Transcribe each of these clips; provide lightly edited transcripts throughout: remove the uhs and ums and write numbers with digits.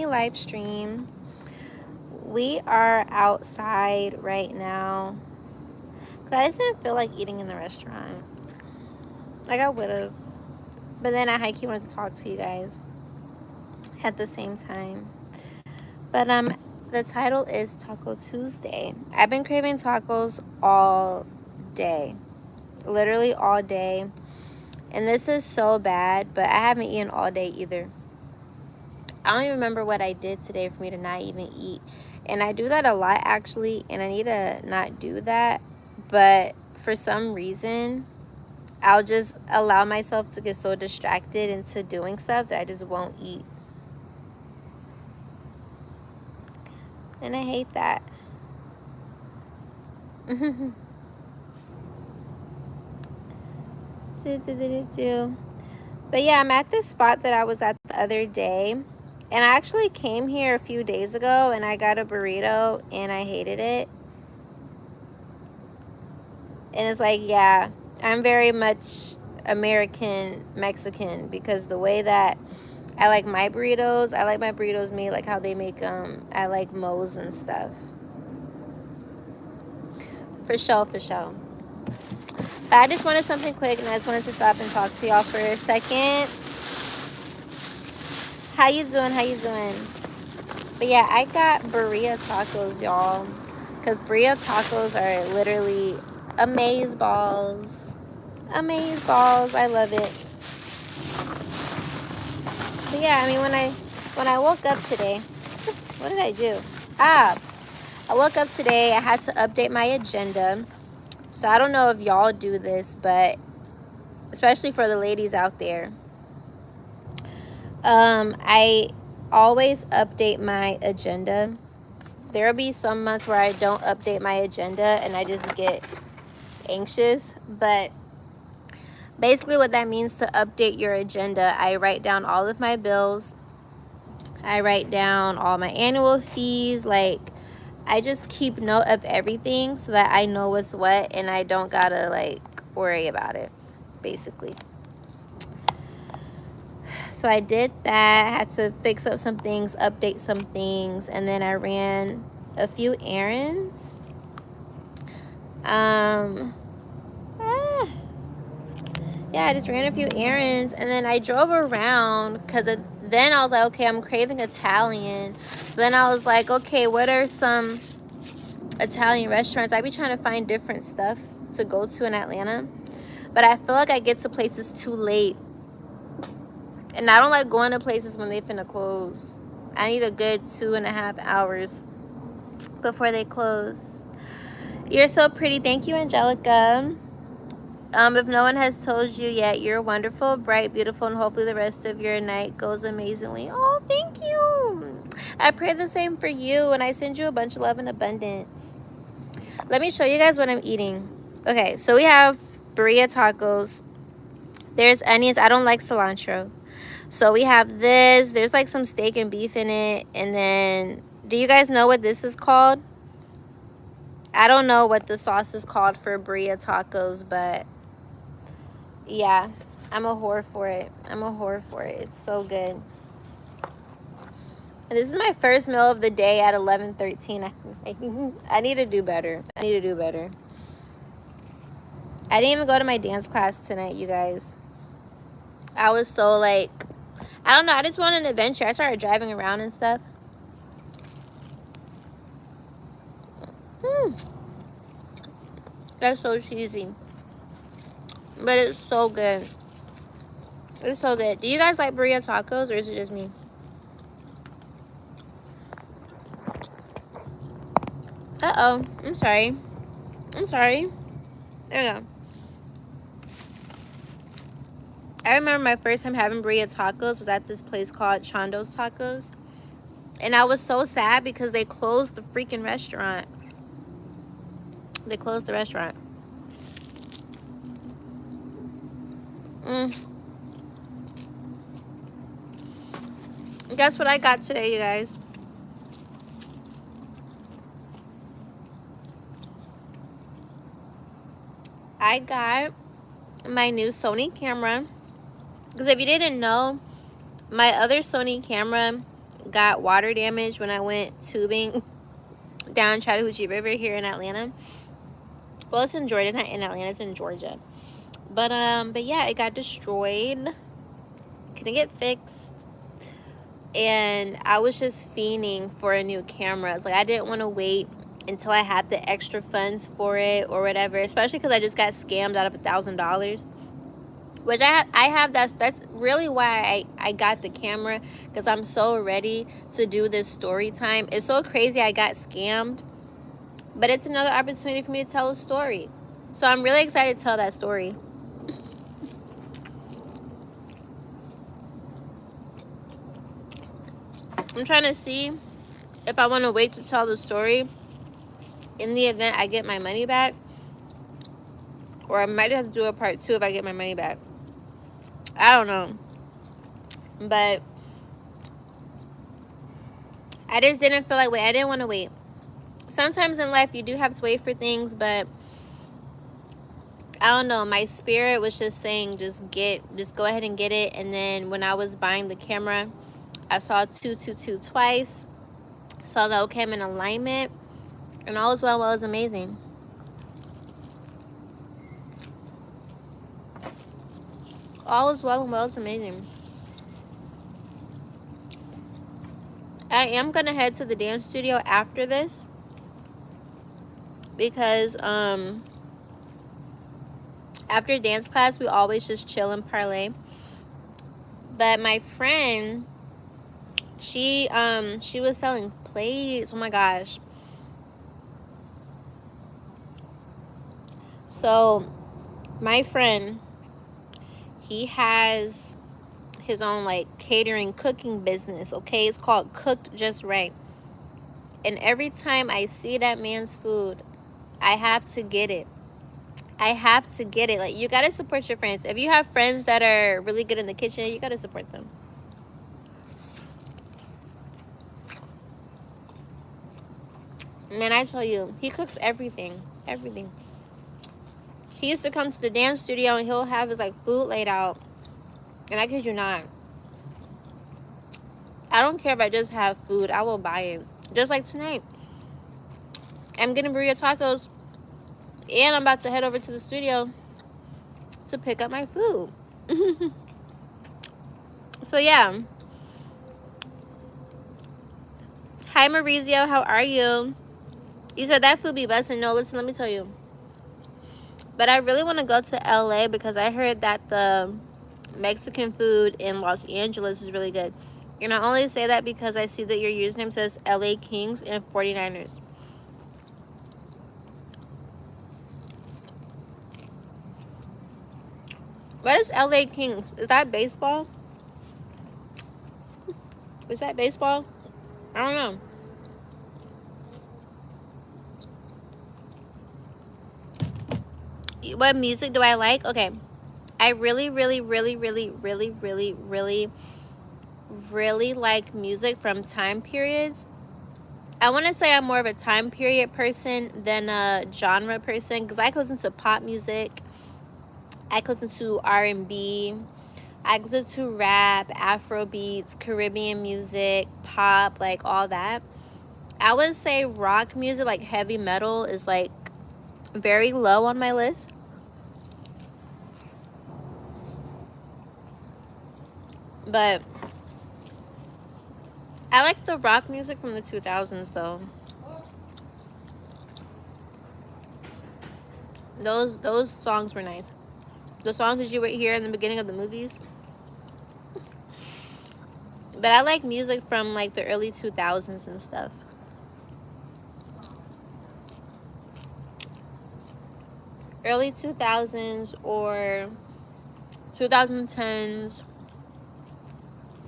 mini live stream. We are outside right now. Cause I just didn't feel like eating in the restaurant. Like I would have. But then I high-key wanted to talk to you guys at the same time. But the title is Taco Tuesday. I've been craving tacos all day. Literally all day. And this is so bad, but I haven't eaten all day either. I don't even remember what I did today for me to not even eat. And I do that a lot actually, and I need to not do that. But for some reason, I'll just allow myself to get so distracted into doing stuff that I just won't eat. And I hate that. But yeah, I'm at this spot that I was at the other day. And I actually came here a few days ago and I got a burrito and I hated it. And it's like, yeah, I'm very much American Mexican, because the way that I like my burritos made like how they make them at like Moe's and stuff. For sure, for sure. But I just wanted something quick and I just wanted to stop and talk to y'all for a second. How you doing? How you doing? But yeah, I got burrito tacos, y'all. Because burrito tacos are literally amaze balls. Amaze balls. I love it. But yeah, I mean, when I woke up today, what did I do? I woke up today. I had to update my agenda. So I don't know if y'all do this, but especially for the ladies out there, I always update my agenda. There'll be some months where I don't update my agenda and I just get anxious. But basically what that means to update your agenda, I write down all of my bills. I write down all my annual fees. Like, I just keep note of everything so that I know what's what and I don't gotta like worry about it, basically. So I did that. I had to fix up some things, update some things, and then I ran a few errands. Yeah, I just ran a few errands, and then I drove around because then I was like, okay, I'm craving Italian. So then I was like, okay, what are some Italian restaurants? I be trying to find different stuff to go to in Atlanta, but I feel like I get to places too late. And I don't like going to places when they finna close. I need a good 2.5 hours before they close. You're so pretty. Thank you, Angelica. If no one has told you yet, you're wonderful, bright, beautiful, and hopefully the rest of your night goes amazingly. Oh, thank you. I pray the same for you, and I send you a bunch of love and abundance. Let me show you guys what I'm eating. Okay, so we have burrito tacos. There's onions. I don't like cilantro. So we have this. There's like some steak and beef in it. And then, do you guys know what this is called? I don't know what the sauce is called for burrito tacos, but yeah, I'm a whore for it. I'm a whore for it. It's so good. And this is my first meal of the day at 11:13. I need to do better. I need to do better. I didn't even go to my dance class tonight, you guys. I was so like, I don't know. I just wanted an adventure. I started driving around and stuff. That's so cheesy. But it's so good. It's so good. Do you guys like burrito tacos, or is it just me? Uh-oh. I'm sorry. I'm sorry. There we go. I remember my first time having burrito tacos was at this place called Chando's Tacos. And I was so sad because they closed the freaking restaurant. They closed the restaurant. Guess what I got today, you guys? I got my new Sony camera. Because if you didn't know, my other Sony camera got water damage when I went tubing down Chattahoochee River here in Atlanta. Well, it's in Georgia. It's not in Atlanta. It's in Georgia. But yeah, it got destroyed. Couldn't get fixed. And I was just fiending for a new camera. It's like I didn't want to wait until I had the extra funds for it or whatever. Especially because I just got scammed out of $1,000. Which I have. That's really why I got the camera. Because I'm so ready to do this story time. It's so crazy I got scammed. But it's another opportunity for me to tell a story. So I'm really excited to tell that story. I'm trying to see if I want to wait to tell the story in the event I get my money back. Or I might have to do a part 2 if I get my money back. I don't know. But I just didn't feel like wait. I didn't want to wait. Sometimes in life you do have to wait for things, but I don't know. My spirit was just saying just go ahead and get it. And then when I was buying the camera, I saw 222 twice. So I was like, okay, I'm in alignment. And all is well, well is amazing. All is well and well is amazing. I am going to head to the dance studio after this. Because after dance class, we always just chill and parlay. But my friend, she was selling plates. Oh my gosh. So my friend, he has his own like catering cooking business. Okay, it's called Cooked Just Right. And every time I see that man's food, I have to get it. I have to get it. Like, you gotta support your friends. If you have friends that are really good in the kitchen, you gotta support them. Man, I tell you, he cooks everything. Everything. He used to come to the dance studio and he'll have his like food laid out. And I kid you not, I don't care if I just have food. I will buy it. Just like tonight. I'm getting burrito tacos. And I'm about to head over to the studio to pick up my food. So, yeah. Hi, Maurizio. How are you? You said that food be busting. No, listen, let me tell you. But I really want to go to LA because I heard that the Mexican food in Los Angeles is really good. And I only say that because I see that your username says LA Kings and 49ers. What is LA Kings? Is that baseball? Is that baseball? I don't know. What music do I like? Okay. I really like music from time periods. I want to say I'm more of a time period person than a genre person because I listen to pop music. I listen to R&B. I listen to rap, Afro beats, Caribbean music, pop, like all that. I would say rock music, like heavy metal, is like very low on my list. But I like the rock music from the 2000s though. Those songs were nice. The songs that you would hear in the beginning of the movies. But I like music from like the early 2000s and stuff. Early 2000s or 2010s.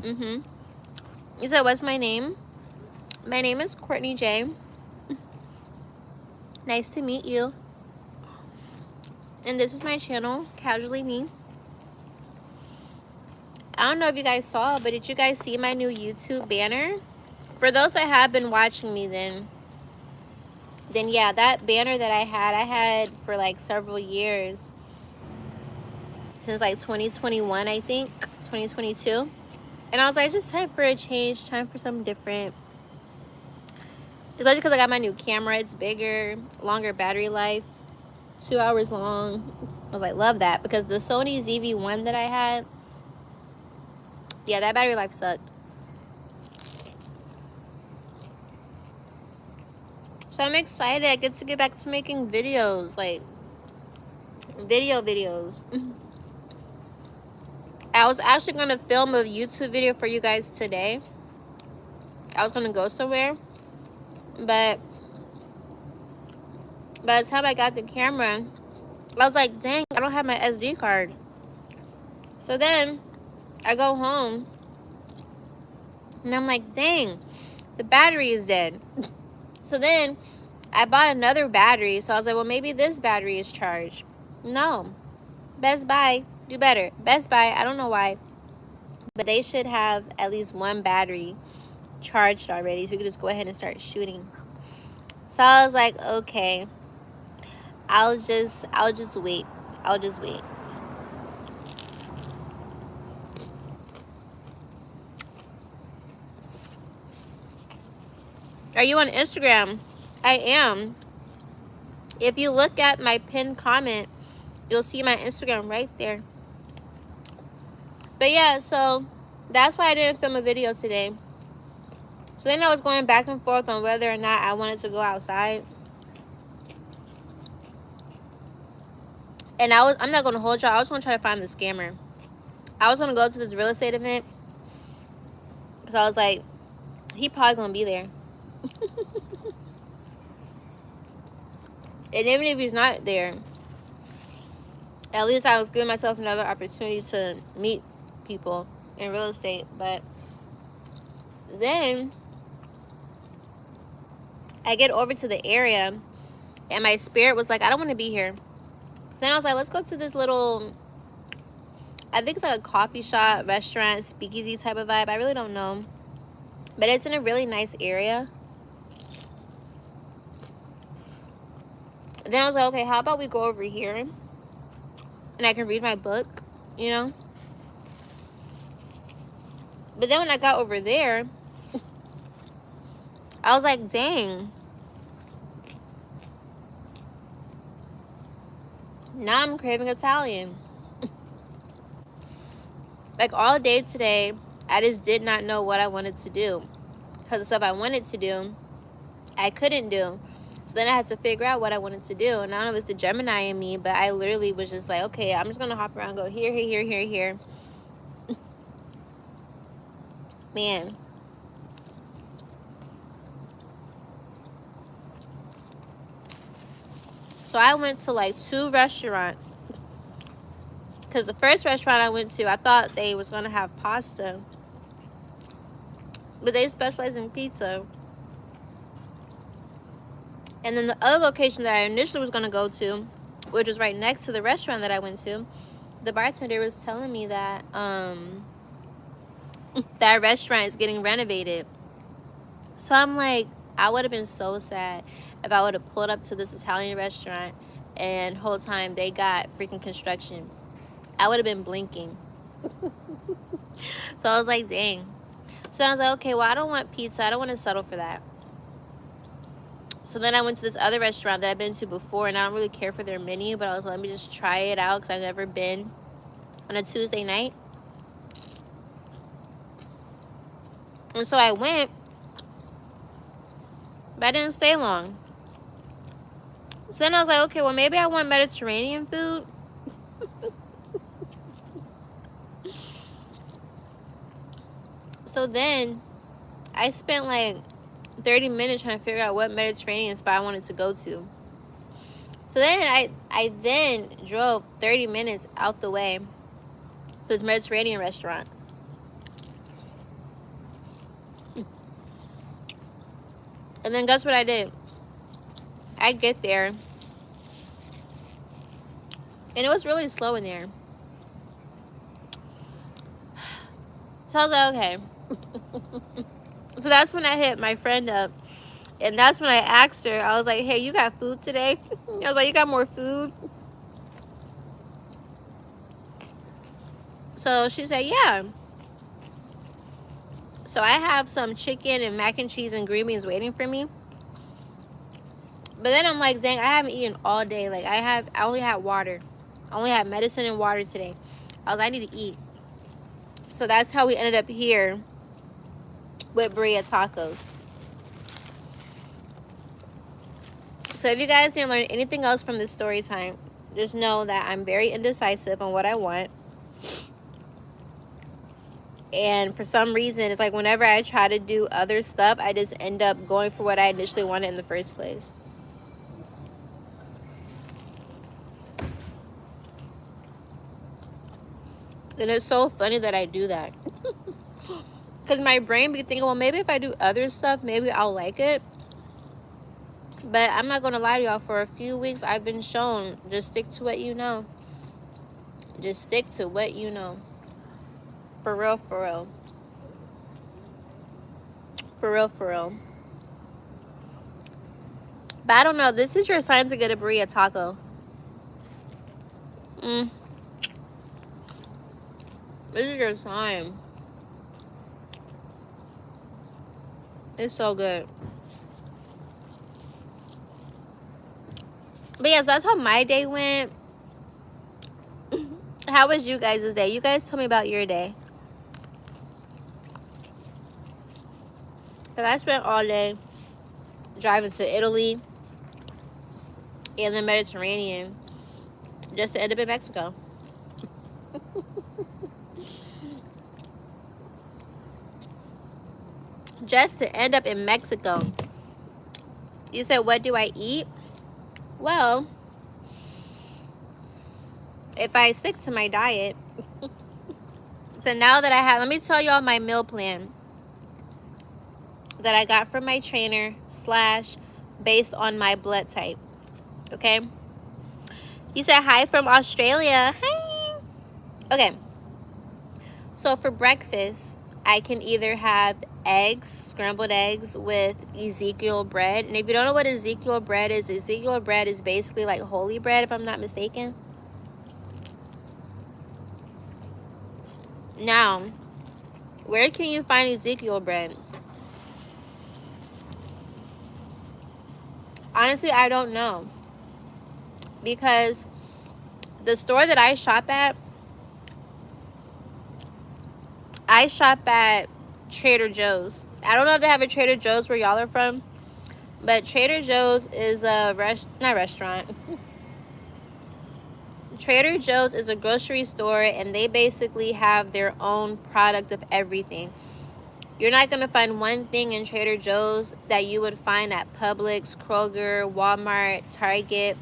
You said, what's my name? My name is Courtney J. Nice to meet you. And this is my channel, Casually Me. I don't know if you guys saw, but did you guys see my new YouTube banner? For those that have been watching me, then yeah, that banner that I had for like several years. Since like 2021, I think. 2022. And I was like, just time for a change, time for something different. Especially because I got my new camera. It's bigger, longer battery life, 2 hours long. I was like, love that. Because the Sony ZV-1 that I had, yeah, that battery life sucked. So I'm excited. I get to get back to making videos, like videos. I was actually going to film a YouTube video for you guys today. I was going to go somewhere, but by the time I got the camera, I was like, dang, I don't have my SD card. So then I go home and I'm like, dang, the battery is dead. So then I bought another battery. So I was like, well, maybe this battery is charged. No. Best Buy, do better. Best Buy, I don't know why, but they should have at least one battery charged already, so we could just go ahead and start shooting. So I was like, okay, I'll just wait. I'll just wait. Are you on Instagram? I am. If you look at my pinned comment, you'll see my Instagram right there. But yeah, so that's why I didn't film a video today. So then I was going back and forth on whether or not I wanted to go outside. And I'm not going to hold y'all. I was going to try to find the scammer. I was going to go to this real estate event. Because I was like, he probably going to be there. And even if he's not there, at least I was giving myself another opportunity to meet people in real estate. But then I get over to the area and my spirit was like, I don't want to be here. Then I was like, let's go to this little, I think it's like a coffee shop, restaurant, speakeasy type of vibe. I really don't know. But it's in a really nice area. Then I was like, okay, how about we go over here and I can read my book, you know? But then when I got over there, I was like, dang. Now I'm craving Italian. Like all day today, I just did not know what I wanted to do. Because the stuff I wanted to do, I couldn't do. So then I had to figure out what I wanted to do. And I don't know if it's the Gemini in me, but I literally was just like, okay, I'm just going to hop around, go here, here, here, here, here. Man. So I went to like 2 restaurants. Because the first restaurant I went to, I thought they was going to have pasta. But they specialize in pizza. And then the other location that I initially was going to go to, which was right next to the restaurant that I went to, the bartender was telling me that that restaurant is getting renovated. So I'm like, I would have been so sad if I would have pulled up to this Italian restaurant and the whole time they got freaking construction. I would have been blinking. So I was like, dang. So I was like, okay, well, I don't want pizza. I don't want to settle for that. So then I went to this other restaurant that I've been to before, and I don't really care for their menu, but I was like, let me just try it out because I've never been on a Tuesday night. And so I went, but I didn't stay long. So then I was like, okay, well, maybe I want Mediterranean food. So then I spent like 30 minutes trying to figure out what Mediterranean spot I wanted to go to. So then I then drove 30 minutes out the way to this Mediterranean restaurant. And then guess what I did? I get there. And it was really slow in there. So I was like, okay. So that's when I hit my friend up. And that's when I asked her. I was like, hey, you got food today? I was like, you got more food? So she said, yeah. So I have some chicken and mac and cheese and green beans waiting for me. But then I'm like, dang, I haven't eaten all day. Like I only had water. I only had medicine and water today. I need to eat. So that's how we ended up here with birria tacos. So if you guys didn't learn anything else from this story time, just know that I'm very indecisive on what I want. And for some reason, it's like whenever I try to do other stuff, I just end up going for what I initially wanted in the first place. And it's so funny that I do that. Because my brain be thinking, well, maybe if I do other stuff, maybe I'll like it. But I'm not going to lie to y'all. For a few weeks, I've been shown, just stick to what you know. Just stick to what you know. For real, for real. For real, for real. But I don't know. This is your sign to get a birria taco. This is your sign. It's so good. But yeah, so that's how my day went. How was you guys' day? You guys tell me about your day. Because I spent all day driving to Italy and the Mediterranean just to end up in Mexico. Just to end up in Mexico. You said, what do I eat? Well, if I stick to my diet. So now that I have, let me tell y'all my meal plan that I got from my trainer / based on my blood type. Okay. You said hi from Australia. Hi. Okay. So for breakfast, I can either have eggs, scrambled eggs with Ezekiel bread. And if you don't know what Ezekiel bread is basically like holy bread, if I'm not mistaken. Now, where can you find Ezekiel bread? Honestly, I don't know. Because the store that I shop at Trader Joe's. I don't know if they have a Trader Joe's where y'all are from, but Trader Joe's is a not restaurant. Trader Joe's is a grocery store, and they basically have their own product of everything. You're not going to find one thing in Trader Joe's that you would find at Publix, Kroger, Walmart, Target.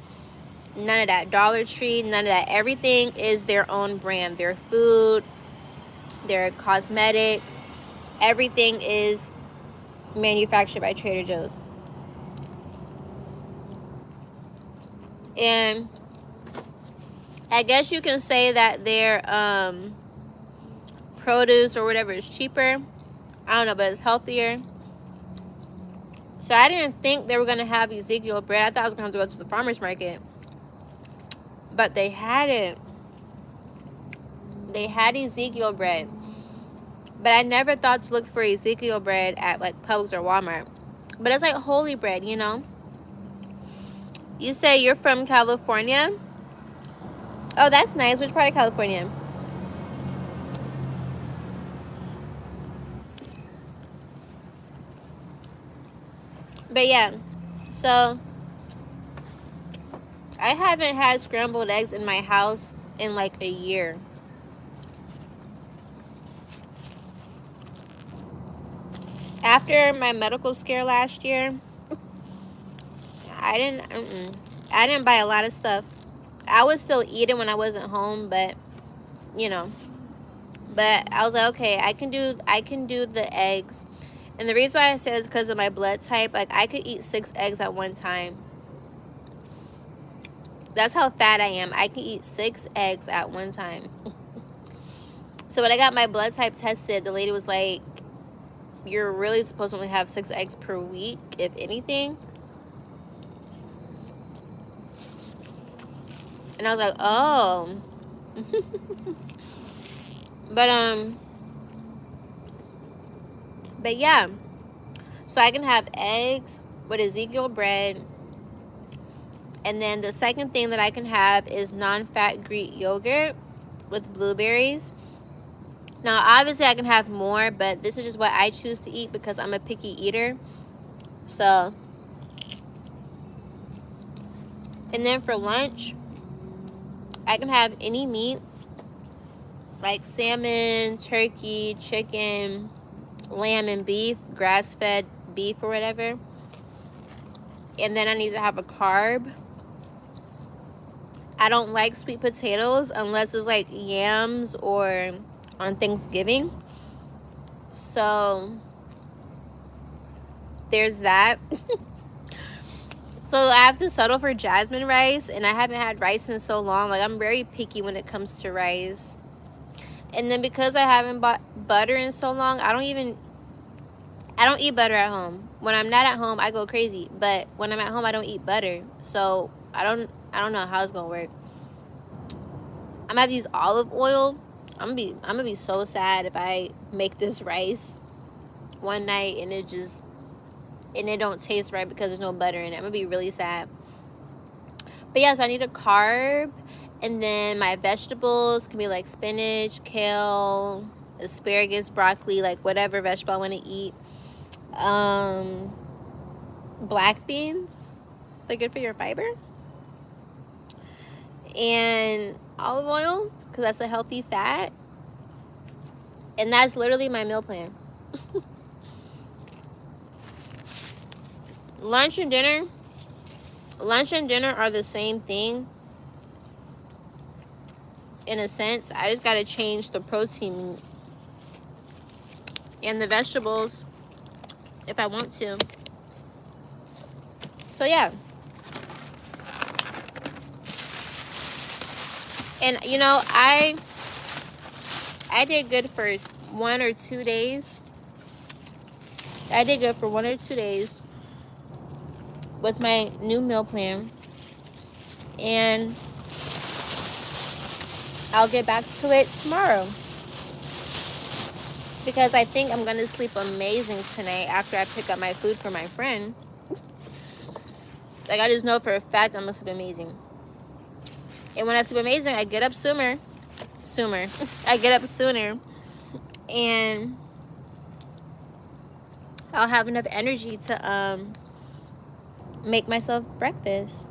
None of that. Dollar Tree, none of that. Everything is their own brand. Their food, their cosmetics, everything is manufactured by Trader Joe's. And I guess you can say that their produce or whatever is cheaper. I don't know, but it's healthier. So I didn't think they were going to have Ezekiel bread. I thought I was going to have to go to the farmer's market. But they had it. They had Ezekiel bread. But I never thought to look for Ezekiel bread at like Publix or Walmart. But it's like holy bread, you know. You say you're from California? Oh, that's nice. Which part of California? But yeah, so I haven't had scrambled eggs in my house in like a year. After my medical scare last year, I didn't buy a lot of stuff. I would still eat it when I wasn't home, but you know. But I was like, okay, I can do the eggs. And the reason why I say is because of my blood type. Like, I could eat 6 eggs at one time. That's how fat I am. I can eat 6 eggs at one time. So when I got my blood type tested, the lady was like, you're really supposed to only have 6 eggs per week, if anything. And I was like, oh. But But yeah, so I can have eggs with Ezekiel bread. And then the second thing that I can have is non-fat Greek yogurt with blueberries. Now, obviously, I can have more, but this is just what I choose to eat because I'm a picky eater. So, and then for lunch, I can have any meat, like salmon, turkey, chicken, lamb and beef, grass-fed beef or whatever. And then I need to have a carb. I don't like sweet potatoes unless it's like yams or on Thanksgiving. So there's that. So I have to settle for jasmine rice, and I haven't had rice in so long. Like, I'm very picky when it comes to rice. And then because I haven't bought butter in so long, I don't eat butter at home. When I'm not at home, I go crazy. But when I'm at home, I don't eat butter. So I don't know how it's gonna work. I'm gonna have to use olive oil. I'm gonna be so sad if I make this rice one night and it don't taste right because there's no butter in it. I'm gonna be really sad. But yeah, so I need a carb, and then my vegetables can be like spinach, kale, asparagus, broccoli, like whatever vegetable I want to eat. Black beans, they're good for your fiber. And olive oil, because that's a healthy fat. And that's literally my meal plan. Lunch and dinner are the same thing in a sense. I just gotta change the protein and the vegetables if I want to. So yeah. And you know, I did good for 1 or 2 days. I did good for 1 or 2 days with my new meal plan, and I'll get back to it tomorrow because I think I'm gonna sleep amazing tonight after I pick up my food for my friend. Like, I just know for a fact I'm gonna sleep amazing. And when I sleep amazing, I get up sooner. I get up sooner, and I'll have enough energy to make myself breakfast.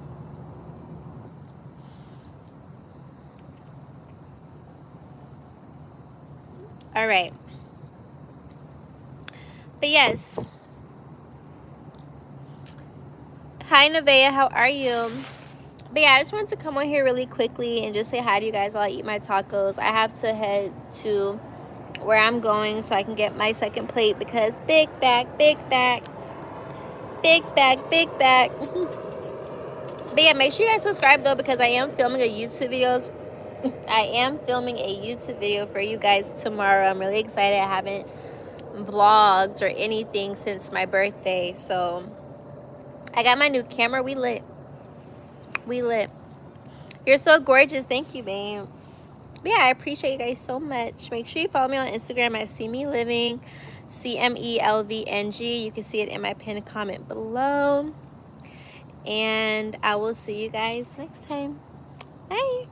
All right. But yes. Hi, Nevaeh. How are you? But yeah, I just wanted to come on here really quickly and just say hi to you guys while I eat my tacos. I have to head to where I'm going so I can get my second plate because big back, big back, big back, big back. But yeah, make sure you guys subscribe though because I am filming a YouTube video for you guys tomorrow. I'm really excited. I haven't vlogged or anything since my birthday, so I got my new camera. We lit. You're so gorgeous. Thank you, babe. But yeah, I appreciate you guys so much. Make sure you follow me on Instagram at See Me Living, CMELVNG. You can see it in my pinned comment below. And I will see you guys next time. Bye.